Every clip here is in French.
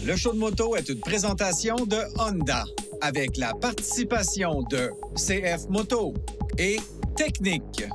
Le show de moto est une présentation de Honda avec la participation de CF Moto et Technique.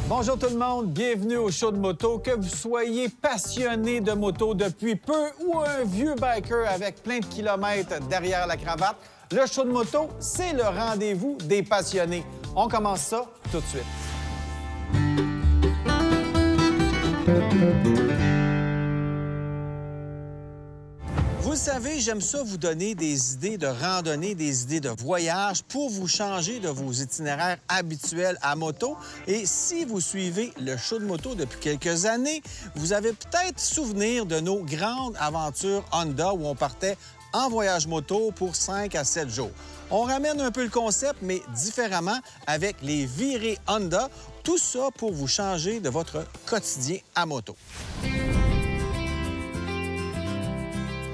Bonjour tout le monde, bienvenue au show de moto. Que vous soyez passionné de moto depuis peu ou un vieux biker avec plein de kilomètres derrière la cravate, le show de moto, c'est le rendez-vous des passionnés. On commence ça tout de suite. Vous savez, j'aime ça vous donner des idées de randonnée, des idées de voyage pour vous changer de vos itinéraires habituels à moto. Et si vous suivez le show de moto depuis quelques années, vous avez peut-être souvenir de nos grandes aventures Honda où on partait en voyage moto pour 5 à 7 jours. On ramène un peu le concept, mais différemment avec les virées Honda. Tout ça pour vous changer de votre quotidien à moto.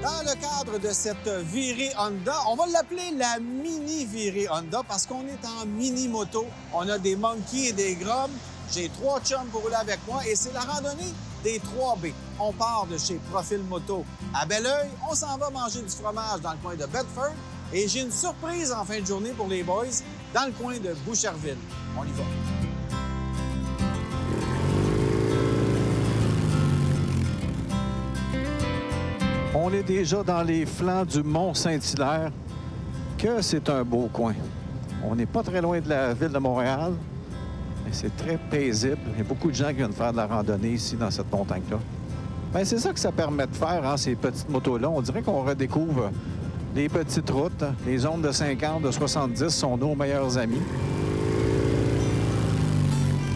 Dans le cadre de cette virée Honda, on va l'appeler la mini-virée Honda parce qu'on est en mini-moto. On a des monkeys et des grobs. J'ai 3 chums pour rouler avec moi et c'est la randonnée des 3B. On part de chez Profil Moto à Belleuil. On s'en va manger du fromage dans le coin de Bedford. Et j'ai une surprise en fin de journée pour les boys dans le coin de Boucherville. On y va. On est déjà dans les flancs du Mont-Saint-Hilaire, que c'est un beau coin. On n'est pas très loin de la ville de Montréal, mais c'est très paisible. Il y a beaucoup de gens qui viennent faire de la randonnée ici, dans cette montagne-là. Bien, c'est ça que ça permet de faire, hein, ces petites motos-là. On dirait qu'on redécouvre les petites routes. Les zones de 50, de 70 sont nos meilleurs amis.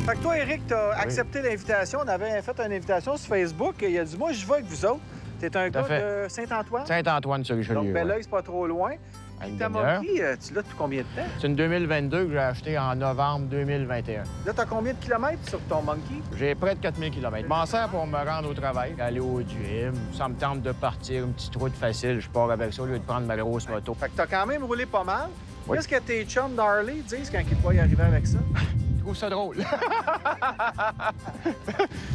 Fait que toi, Éric, tu as accepté l'invitation. On avait fait une invitation sur Facebook. Il a dit, moi, je vais avec vous autres. T'es un gars de Saint-Antoine? Saint-Antoine, sur Richelieu. Donc, Belleuil, c'est pas trop loin. Puis ta monkey, tu l'as depuis combien de temps? C'est une 2022 que j'ai achetée en novembre 2021. Là, t'as combien de kilomètres sur ton monkey? J'ai près de 4000 km. Je m'en sers pour me rendre au travail, aller au gym. Ça me tente de partir, une petite route facile. Je pars avec ça au lieu de prendre ma grosse moto. Fait que t'as quand même roulé pas mal. Oui. Qu'est-ce que tes chums d'Harley disent quand ils te voient y arriver avec ça? Je trouve ça drôle.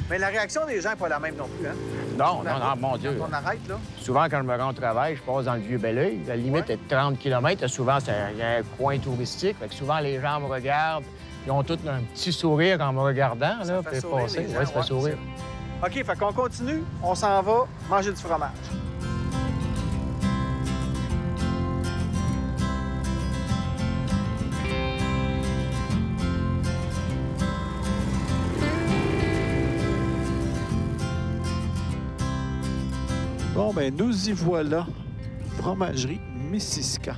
Mais la réaction des gens n'est pas la même non plus, hein? Non, mon Dieu. Quand on arrête, là. Souvent, quand je me rends au travail, je passe dans le vieux Belleuil. La limite est de 30 km. Souvent, il y a un coin touristique. Fait que souvent, les gens me regardent. Ils ont tous un petit sourire en me regardant. Ça là, fait sourire passer. les gens, Ouais, ça fait sourire. OK, fait qu'on continue. On s'en va manger du fromage. Bon, bien, nous y voilà. Fromagerie Missisquoi.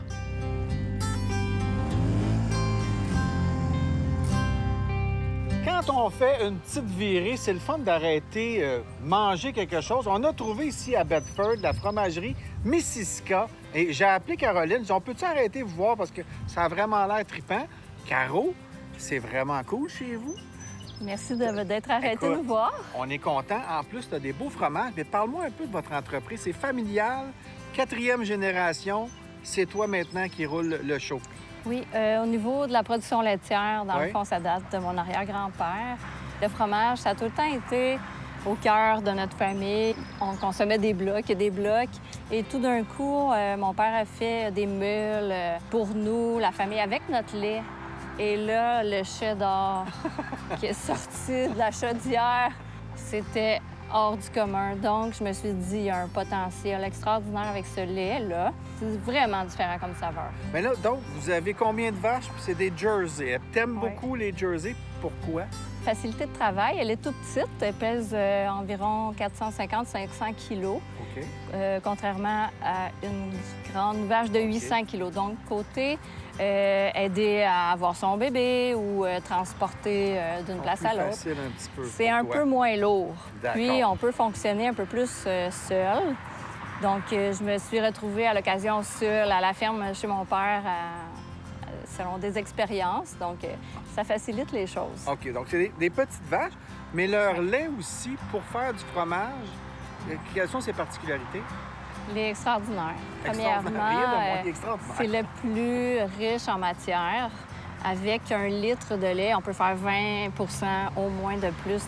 Quand on fait une petite virée, c'est le fun d'arrêter manger quelque chose. On a trouvé ici à Bedford la fromagerie Missisquoi. Et j'ai appelé Caroline. J'ai dit, on peut-tu arrêter vous voir parce que ça a vraiment l'air trippant. Caro, c'est vraiment cool chez vous. Merci d'être arrêté de Écoute, nous voir. On est content. En plus, tu as des beaux fromages. Mais parle-moi un peu de votre entreprise. C'est familial, 4e génération. C'est toi maintenant qui roule le show. Oui, au niveau de la production laitière, dans Oui. le fond, ça date de mon arrière-grand-père. Le fromage, ça a tout le temps été au cœur de notre famille. On consommait des blocs et des blocs. Et tout d'un coup, mon père a fait des meules pour nous, la famille, avec notre lait. Et là, le cheddar qui est sorti de la chaudière, c'était hors du commun. Donc, je me suis dit, il y a un potentiel extraordinaire avec ce lait-là. C'est vraiment différent comme saveur. Mais là, donc, vous avez combien de vaches? Puis c'est des Jersey. T'aimes Oui. beaucoup les Jersey. Pourquoi? facilité de travail. Elle est toute petite. Elle pèse environ 450-500 kilos, contrairement à une grande vache de 800 kilos. Donc, côté aider à avoir son bébé ou transporter d'une place à l'autre. C'est un peu moins lourd. Puis, on peut fonctionner un peu plus seul. Donc, je me suis retrouvée à l'occasion seule à la ferme chez mon père selon des expériences. Donc, ça facilite les choses. OK. Donc, c'est des petites vaches, mais leur lait aussi, pour faire du fromage, quelles sont ses particularités? Il est extraordinaire. Premièrement, c'est le plus riche en matière. Avec 1 litre de lait, on peut faire 20 au moins de plus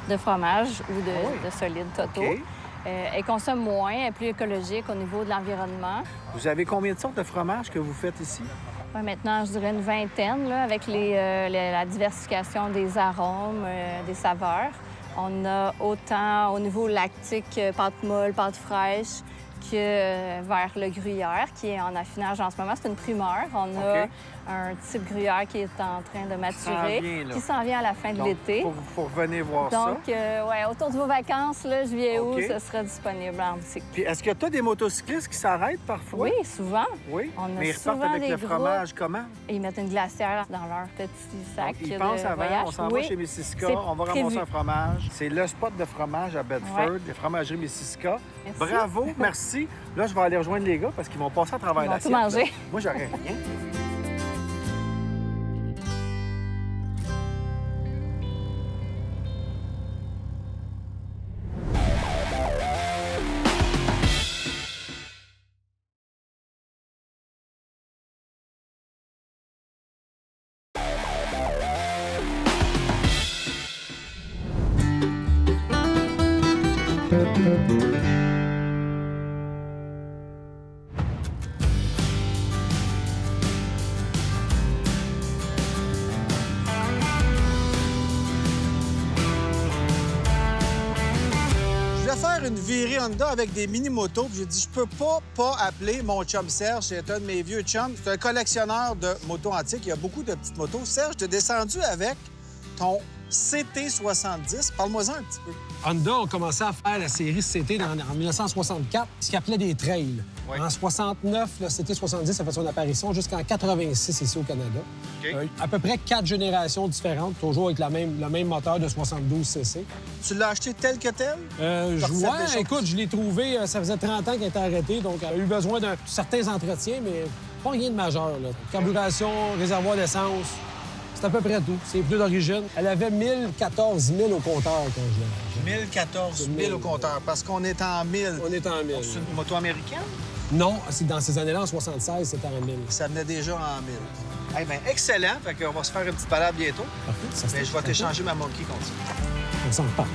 de fromage ou de solides totaux. Okay. Elle consomme moins, elle est plus écologique au niveau de l'environnement. Vous avez combien de sortes de fromages que vous faites ici? Ouais, maintenant, je dirais une vingtaine, là, avec la diversification des arômes, des saveurs. On a autant au niveau lactique, pâte molle, pâte fraîche, que vers le gruyère, qui est en affinage en ce moment. C'est une primeur. On a un type gruyère qui est en train de maturer, qui s'en vient à la fin de l'été. Pour venir voir ça. Donc, ouais, autour de vos vacances, là, juillet-août, ce sera disponible en boutique. Puis, est-ce que tu as des motocyclistes qui s'arrêtent parfois? Oui, souvent. Oui? Mais ils repartent avec le fromage comment? Ils mettent une glacière dans leur petit sac. Donc, ils pensent avant, voyage. On s'en va chez Mississauga, on va ramasser un fromage. C'est le spot de fromage à Bedford, les fromageries Mississauga. Merci. Bravo, merci. Là, je vais aller rejoindre les gars parce qu'ils vont passer à travers l'assiette. Ils vont tout manger. Moi, j'aurais rien. Une virée Honda avec des mini-motos. J'ai dit, je peux pas appeler mon chum Serge. C'est un de mes vieux chums. C'est un collectionneur de motos antiques. Il y a beaucoup de petites motos. Serge, tu es descendu avec ton CT70. Parle-moi-en un petit peu. Honda a commencé à faire la série CT en 1964, ce qu'ils appelait des trails. Oui. En 69, le CT70 a fait son apparition jusqu'en 86 ici au Canada. Okay. À peu près 4 générations différentes, toujours avec le même moteur de 72 cc. Tu l'as acheté tel que tel? Écoute, je l'ai trouvé, ça faisait 30 ans qu'il était arrêté, donc elle a eu besoin de certains entretiens, mais pas rien de majeur. Là. Carburation, réservoir d'essence, c'est à peu près tout. C'est plus d'origine. Elle avait 1014 000 au compteur quand je l'ai. 1014 000 au compteur, parce qu'on est en 1000. On est en 1000. C'est une moto américaine? Non, dans ces années-là, en 76, c'était en 1000. Ça venait déjà en 1000. Eh bien, excellent. Fait qu'on va se faire une petite balade bientôt. Parfait. Mais je vais t'échanger ma monkey contre ça. On s'en reparle.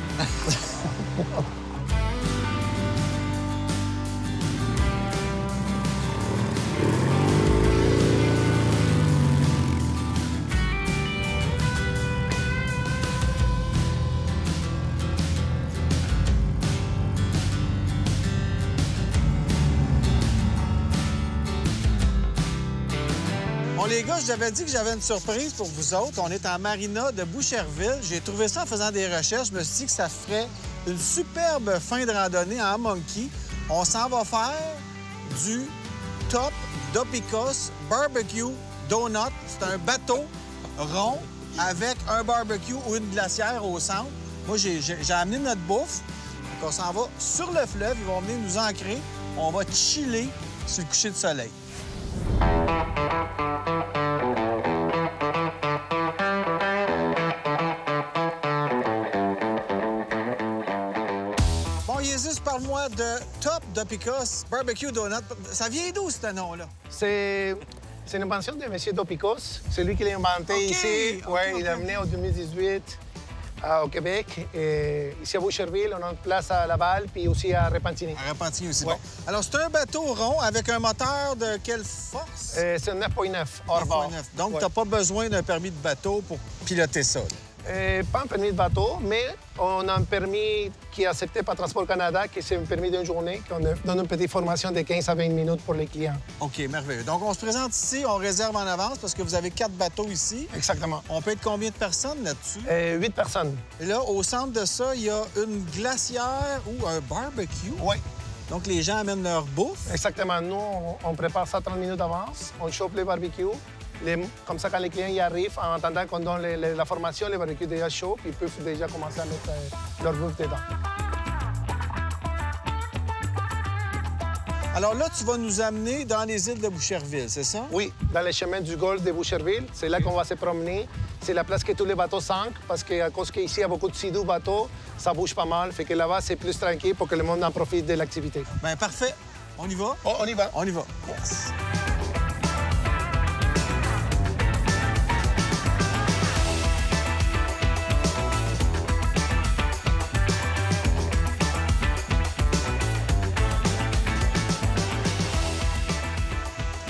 Les gars, je vous avais dit que j'avais une surprise pour vous autres. On est en marina de Boucherville. J'ai trouvé ça en faisant des recherches. Je me suis dit que ça ferait une superbe fin de randonnée en monkey. On s'en va faire du Top Dopicos Barbecue Donut. C'est un bateau rond avec un barbecue ou une glacière au centre. Moi, j'ai amené notre bouffe. Donc, on s'en va sur le fleuve. Ils vont venir nous ancrer. On va chiller sur le coucher de soleil. Bon, Jesus, parle-moi de Top Dopicos Barbecue Donut. Ça vient d'où, ce nom-là? C'est une invention de M. Dopicos. C'est lui qui l'a inventé ici. Il l'a amené en 2018 au Québec. Et ici à Boucherville, on a une place à Laval, puis aussi à Repentigny. À Repentigny aussi, bon. Alors, c'est un bateau rond avec un moteur de quelle force? C'est un 9.9 hors bord. Donc, tu n'as pas besoin d'un permis de bateau pour piloter ça. Pas un permis de bateau, mais on a un permis qui est accepté par Transport Canada, qui c'est un permis d'une journée, qu'on donne une petite formation de 15 à 20 minutes pour les clients. OK, merveilleux. Donc, on se présente ici, on réserve en avance parce que vous avez 4 bateaux ici. Exactement. On peut être combien de personnes là-dessus? 8 personnes. Et là, au centre de ça, il y a une glacière ou un barbecue. Oui. Donc, les gens amènent leur bouffe. Exactement. Nous, on prépare ça 30 minutes d'avance. On chauffe les barbecues. Comme ça, quand les clients y arrivent, en attendant qu'on donne la formation, les barbecues déjà chauds, ils peuvent déjà commencer à mettre leur bouffe dedans. Alors là, tu vas nous amener dans les îles de Boucherville, c'est ça? Oui, dans les chemins du golfe de Boucherville. C'est là qu'on va se promener. C'est la place que tous les bateaux s'ancrent, parce qu'à cause qu'ici, il y a beaucoup de sidous bateaux, ça bouge pas mal. Fait que là-bas, c'est plus tranquille pour que le monde en profite de l'activité. Bien, parfait. On y va? Oh, on y va. On y va. Yes.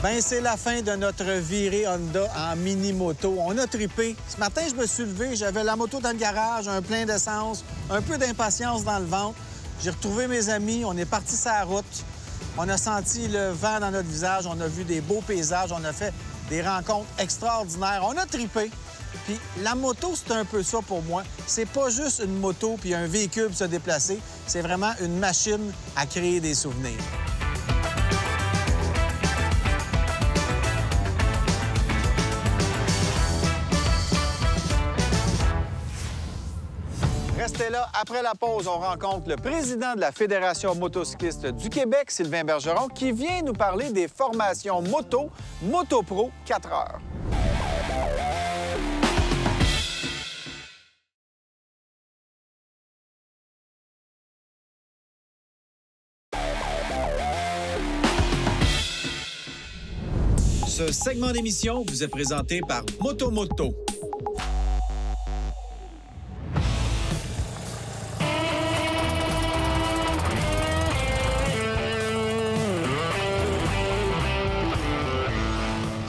Bien, c'est la fin de notre virée Honda en mini-moto. On a trippé. Ce matin, je me suis levé, j'avais la moto dans le garage, un plein d'essence, un peu d'impatience dans le ventre. J'ai retrouvé mes amis, on est parti sur la route. On a senti le vent dans notre visage, on a vu des beaux paysages, on a fait des rencontres extraordinaires. On a trippé. Puis la moto, c'est un peu ça pour moi. C'est pas juste une moto puis un véhicule pour se déplacer. C'est vraiment une machine à créer des souvenirs. Restez là. Après la pause, on rencontre le président de la Fédération motocycliste du Québec, Sylvain Bergeron, qui vient nous parler des formations moto, MotoPro 4 heures. Ce segment d'émission vous est présenté par Moto.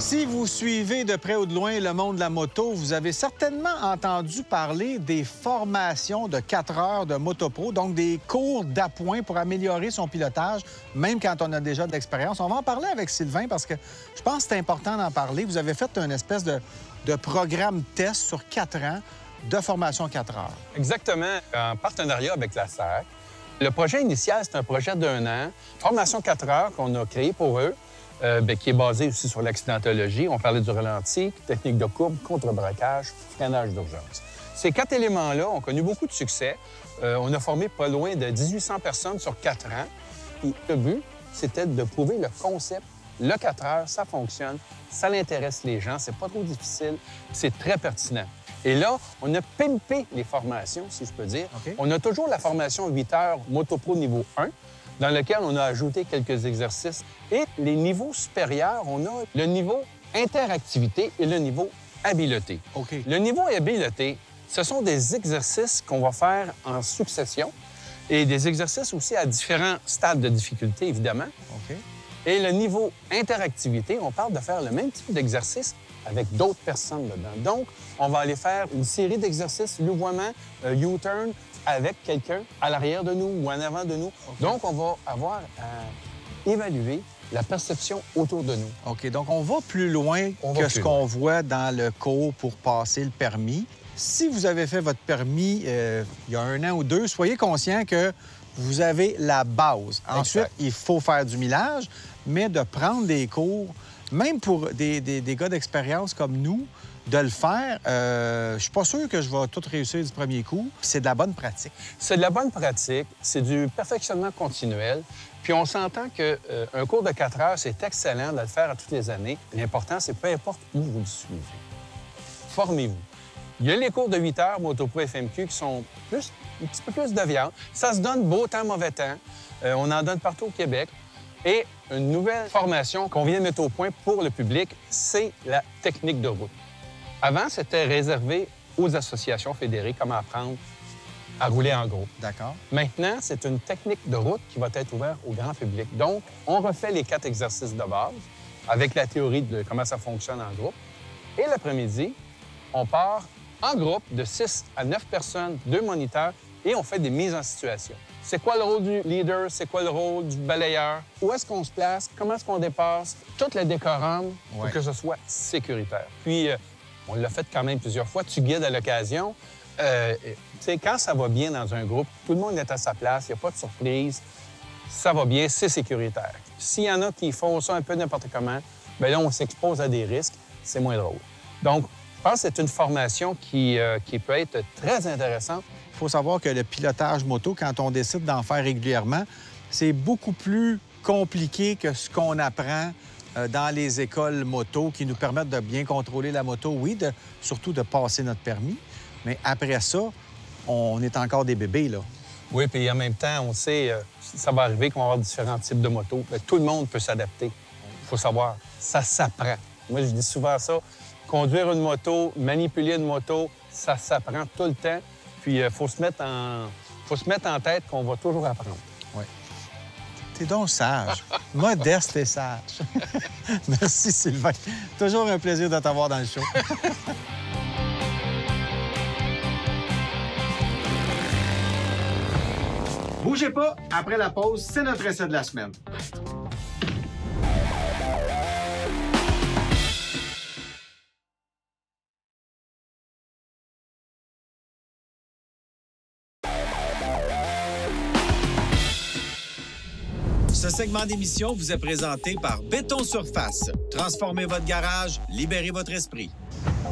Si vous suivez de près ou de loin le monde de la moto, vous avez certainement entendu parler des formations de 4 heures de MotoPro, donc des cours d'appoint pour améliorer son pilotage, même quand on a déjà de l'expérience. On va en parler avec Sylvain parce que je pense que c'est important d'en parler. Vous avez fait une espèce de programme test sur 4 ans de formation 4 heures. Exactement, en partenariat avec la SAC. Le projet initial, c'est un projet d'1 an, formation 4 heures qu'on a créé pour eux. Qui est basé aussi sur l'accidentologie. On parlait du ralenti, technique de courbe, contre-braquage, freinage d'urgence. Ces 4 éléments-là ont connu beaucoup de succès. On a formé pas loin de 1800 personnes sur 4 ans. Et le but, c'était de prouver le concept. Le 4 heures, ça fonctionne, ça l'intéresse les gens, c'est pas trop difficile, c'est très pertinent. Et là, on a pimpé les formations, si je peux dire. Okay. On a toujours la formation 8 heures MotoPro niveau 1, dans lequel on a ajouté quelques exercices. Et les niveaux supérieurs, on a le niveau interactivité et le niveau habileté. Okay. Le niveau habileté, ce sont des exercices qu'on va faire en succession et des exercices aussi à différents stades de difficulté, évidemment. Okay. Et le niveau interactivité, on parle de faire le même type d'exercice avec d'autres personnes dedans. Donc, on va aller faire une série d'exercices, louvoiement, U-turn, avec quelqu'un à l'arrière de nous ou en avant de nous. Okay. Donc, on va avoir à évaluer la perception autour de nous. OK. Donc, on va plus loin que ce qu'on voit dans le cours pour passer le permis. Si vous avez fait votre permis il y a 1 an ou 2, soyez conscient que vous avez la base. Ensuite, il faut faire du millage, mais de prendre des cours, même pour des gars d'expérience comme nous, de le faire, je suis pas sûr que je vais tout réussir du premier coup. C'est de la bonne pratique. C'est de la bonne pratique, c'est du perfectionnement continuel. Puis on s'entend qu'un cours de 4 heures, c'est excellent de le faire à toutes les années. L'important, c'est peu importe où vous le suivez. Formez-vous. Il y a les cours de 8 heures MotoPro FMQ qui sont un petit peu plus de viande. Ça se donne beau temps, mauvais temps. On en donne partout au Québec. Et une nouvelle formation qu'on vient de mettre au point pour le public, c'est la technique de route. Avant, c'était réservé aux associations fédérées, comme apprendre à rouler en groupe. D'accord. Maintenant, c'est une technique de route qui va être ouverte au grand public. Donc, on refait les 4 exercices de base avec la théorie de comment ça fonctionne en groupe. Et l'après-midi, on part en groupe de 6 à 9 personnes, 2 moniteurs, et on fait des mises en situation. C'est quoi le rôle du leader? C'est quoi le rôle du balayeur? Où est-ce qu'on se place? Comment est-ce qu'on dépasse? Tout le décorum pour que ce soit sécuritaire. Puis, on l'a fait quand même plusieurs fois. Tu guides à l'occasion. Tu sais, quand ça va bien dans un groupe, tout le monde est à sa place, il n'y a pas de surprise, ça va bien, c'est sécuritaire. S'il y en a qui font ça un peu n'importe comment, bien là, on s'expose à des risques, c'est moins drôle. Donc, je pense que c'est une formation qui peut être très intéressante. Il faut savoir que le pilotage moto, quand on décide d'en faire régulièrement, c'est beaucoup plus compliqué que ce qu'on apprend dans les écoles moto qui nous permettent de bien contrôler la moto, oui, surtout de passer notre permis. Mais après ça, on est encore des bébés, là. Oui, puis en même temps, on sait, ça va arriver qu'on va avoir différents types de motos. Bien, tout le monde peut s'adapter. Il faut savoir, ça s'apprend. Moi, je dis souvent ça. Conduire une moto, manipuler une moto, ça s'apprend tout le temps. Puis il faut se mettre en tête qu'on va toujours apprendre. Oui. T'es donc sage. Modeste et sage. Merci, Sylvain. Toujours un plaisir de t'avoir dans le show. Bougez pas, après la pause, c'est notre essai de la semaine. Ce segment d'émission vous est présenté par Béton Surface. Transformez votre garage, libérez votre esprit.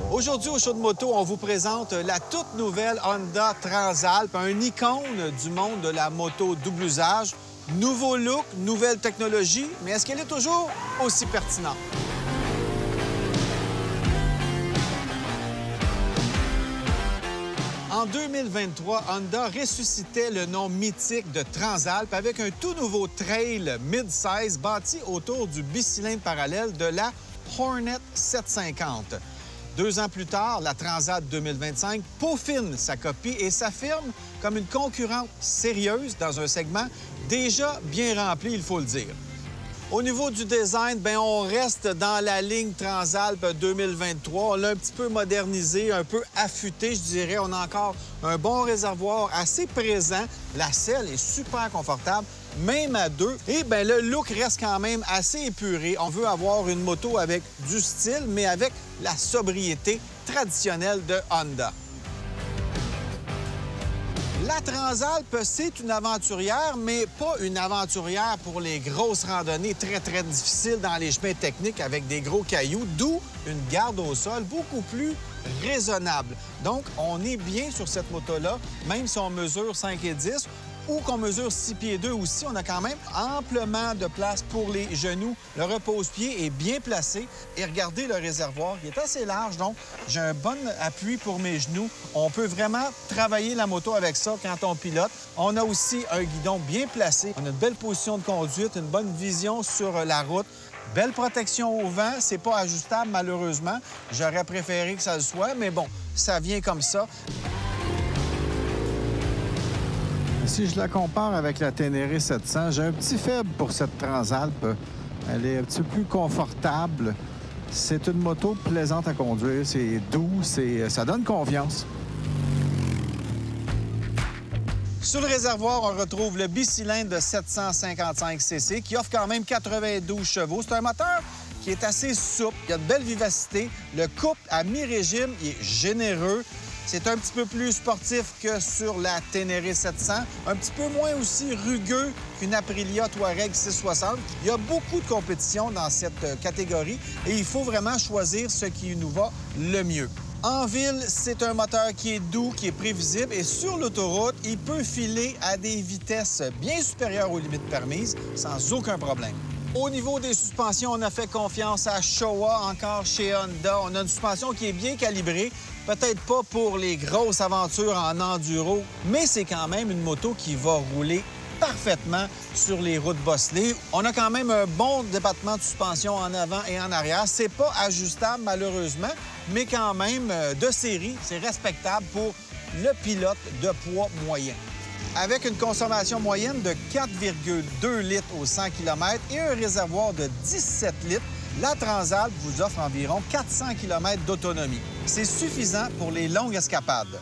Aujourd'hui, au Show de moto, on vous présente la toute nouvelle Honda Transalp, un icône du monde de la moto double usage. Nouveau look, nouvelle technologie, mais est-ce qu'elle est toujours aussi pertinente? En 2023, Honda ressuscitait le nom mythique de Transalp avec un tout nouveau trail mid-size bâti autour du bicylindre parallèle de la Hornet 750. 2 ans plus tard, la Transalp 2025 peaufine sa copie et s'affirme comme une concurrente sérieuse dans un segment déjà bien rempli, il faut le dire. Au niveau du design, bien, on reste dans la ligne Transalp 2023. On l'a un petit peu modernisé, un peu affûté, je dirais. On a encore un bon réservoir assez présent. La selle est super confortable, même à 2. Et bien, le look reste quand même assez épuré. On veut avoir une moto avec du style, mais avec la sobriété traditionnelle de Honda. La Transalp, c'est une aventurière, mais pas une aventurière pour les grosses randonnées très, très difficiles dans les chemins techniques avec des gros cailloux, d'où une garde au sol beaucoup plus raisonnable. Donc, on est bien sur cette moto-là, même si on mesure 5 et 10 ou qu'on mesure 6 pieds 2 aussi, on a quand même amplement de place pour les genoux. Le repose-pied est bien placé. Et regardez le réservoir, il est assez large, donc j'ai un bon appui pour mes genoux. On peut vraiment travailler la moto avec ça quand on pilote. On a aussi un guidon bien placé. On a une belle position de conduite, une bonne vision sur la route. Belle protection au vent. C'est pas ajustable, malheureusement. J'aurais préféré que ça le soit, mais bon, ça vient comme ça. Si je la compare avec la Ténéré 700, j'ai un petit faible pour cette Transalp. Elle est un petit peu plus confortable. C'est une moto plaisante à conduire. C'est doux, ça donne confiance. Sur le réservoir, on retrouve le bicylindre de 755 cc qui offre quand même 92 chevaux. C'est un moteur qui est assez souple, il y a de belle vivacité. Le couple à mi-régime, il est généreux. C'est un petit peu plus sportif que sur la Ténéré 700, un petit peu moins aussi rugueux qu'une Aprilia Touareg 660. Il y a beaucoup de compétition dans cette catégorie et il faut vraiment choisir ce qui nous va le mieux. En ville, c'est un moteur qui est doux, qui est prévisible et sur l'autoroute, il peut filer à des vitesses bien supérieures aux limites permises sans aucun problème. Au niveau des suspensions, on a fait confiance à Showa, encore chez Honda. On a une suspension qui est bien calibrée, peut-être pas pour les grosses aventures en enduro, mais c'est quand même une moto qui va rouler parfaitement sur les routes bosselées. On a quand même un bon débattement de suspension en avant et en arrière. C'est pas ajustable, malheureusement, mais quand même, de série, c'est respectable pour le pilote de poids moyen. Avec une consommation moyenne de 4,2 litres au 100 km et un réservoir de 17 litres, la Transalp vous offre environ 400 km d'autonomie. C'est suffisant pour les longues escapades.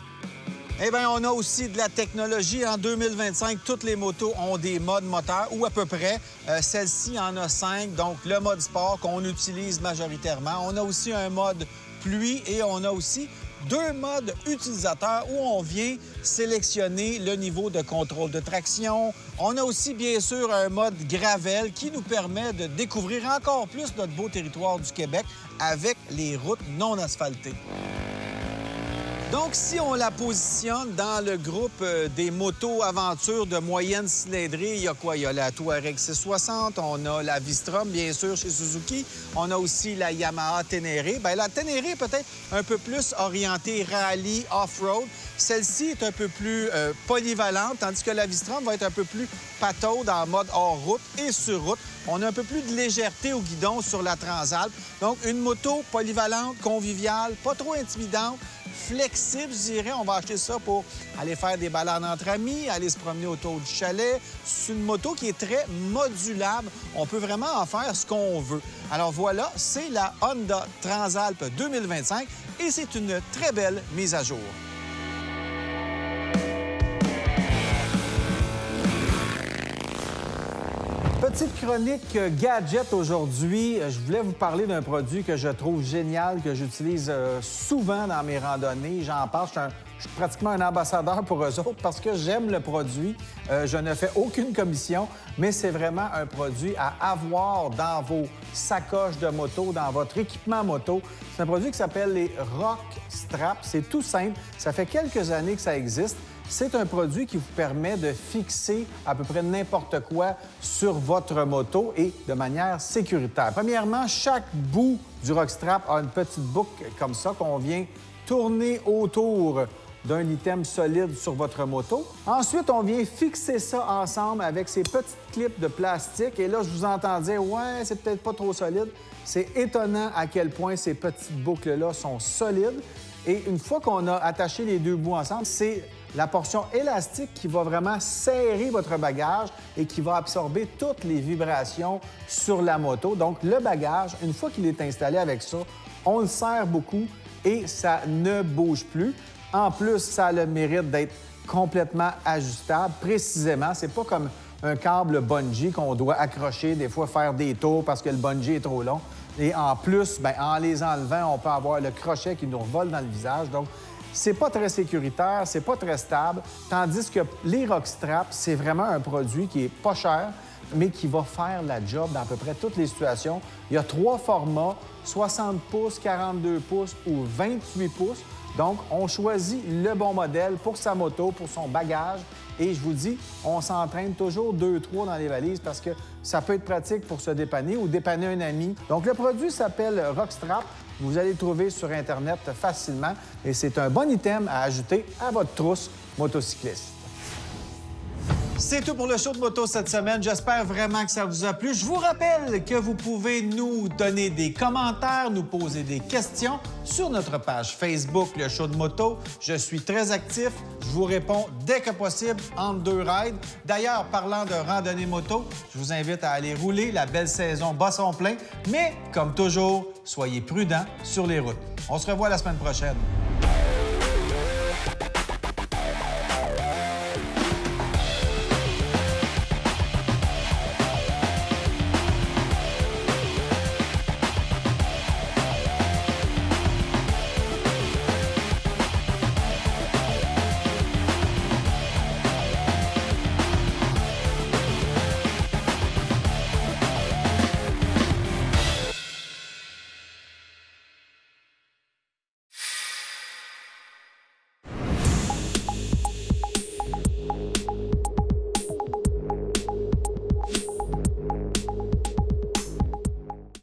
Eh bien, on a aussi de la technologie. En 2025, toutes les motos ont des modes moteurs, ou à peu près. Celle-ci en a 5, donc le mode sport qu'on utilise majoritairement. On a aussi un mode pluie et on a aussi 2 modes utilisateurs où on vient sélectionner le niveau de contrôle de traction. On a aussi, bien sûr, un mode gravel qui nous permet de découvrir encore plus notre beau territoire du Québec avec les routes non asphaltées. Donc, si on la positionne dans le groupe des motos aventures de moyenne cylindrée, il y a quoi? Il y a la Touareg 660, on a la Vistrom, bien sûr, chez Suzuki. On a aussi la Yamaha Ténéré. Bien, la Ténéré est peut-être un peu plus orientée rallye, off-road. Celle-ci est un peu plus polyvalente, tandis que la Vistrom va être un peu plus pataude en mode hors-route et sur route. On a un peu plus de légèreté au guidon sur la Transalp. Donc, une moto polyvalente, conviviale, pas trop intimidante, flexible, je dirais. On va acheter ça pour aller faire des balades entre amis, aller se promener autour du chalet. C'est une moto qui est très modulable. On peut vraiment en faire ce qu'on veut. Alors voilà, c'est la Honda Transalp 2025 et c'est une très belle mise à jour. Petite chronique gadget aujourd'hui. Je voulais vous parler d'un produit que je trouve génial, que j'utilise souvent dans mes randonnées. J'en parle, je suis pratiquement un ambassadeur pour eux autres parce que j'aime le produit. Je ne fais aucune commission, mais c'est vraiment un produit à avoir dans vos sacoches de moto, dans votre équipement moto. C'est un produit qui s'appelle les Rock Strap. C'est tout simple. Ça fait quelques années que ça existe. C'est un produit qui vous permet de fixer à peu près n'importe quoi sur votre moto et de manière sécuritaire. Premièrement, chaque bout du Rockstrap a une petite boucle comme ça qu'on vient tourner autour d'un item solide sur votre moto. Ensuite, on vient fixer ça ensemble avec ces petites clips de plastique. Et là, je vous entends dire « Ouais, c'est peut-être pas trop solide ». C'est étonnant à quel point ces petites boucles-là sont solides. Et une fois qu'on a attaché les 2 bouts ensemble, c'est la portion élastique qui va vraiment serrer votre bagage et qui va absorber toutes les vibrations sur la moto. Donc, le bagage, une fois qu'il est installé avec ça, on le serre beaucoup et ça ne bouge plus. En plus, ça a le mérite d'être complètement ajustable, précisément. C'est pas comme un câble bungee qu'on doit accrocher, des fois faire des tours parce que le bungee est trop long. Et en plus, bien, en les enlevant, on peut avoir le crochet qui nous revole dans le visage. Donc, c'est pas très sécuritaire, c'est pas très stable. Tandis que les Rockstrap, c'est vraiment un produit qui est pas cher, mais qui va faire la job dans à peu près toutes les situations. Il y a 3 formats, 60 pouces, 42 pouces ou 28 pouces. Donc, on choisit le bon modèle pour sa moto, pour son bagage. Et je vous dis, on s'entraîne toujours 2-3 dans les valises parce que ça peut être pratique pour se dépanner ou dépanner un ami. Donc, le produit s'appelle Rockstrap. Vous allez le trouver sur Internet facilement et c'est un bon item à ajouter à votre trousse motocycliste. C'est tout pour le show de moto cette semaine. J'espère vraiment que ça vous a plu. Je vous rappelle que vous pouvez nous donner des commentaires, nous poser des questions sur notre page Facebook, le show de moto. Je suis très actif. Je vous réponds dès que possible entre 2 rides. D'ailleurs, parlant de randonnée moto, je vous invite à aller rouler. La belle saison bat son plein. Mais, comme toujours, soyez prudents sur les routes. On se revoit la semaine prochaine.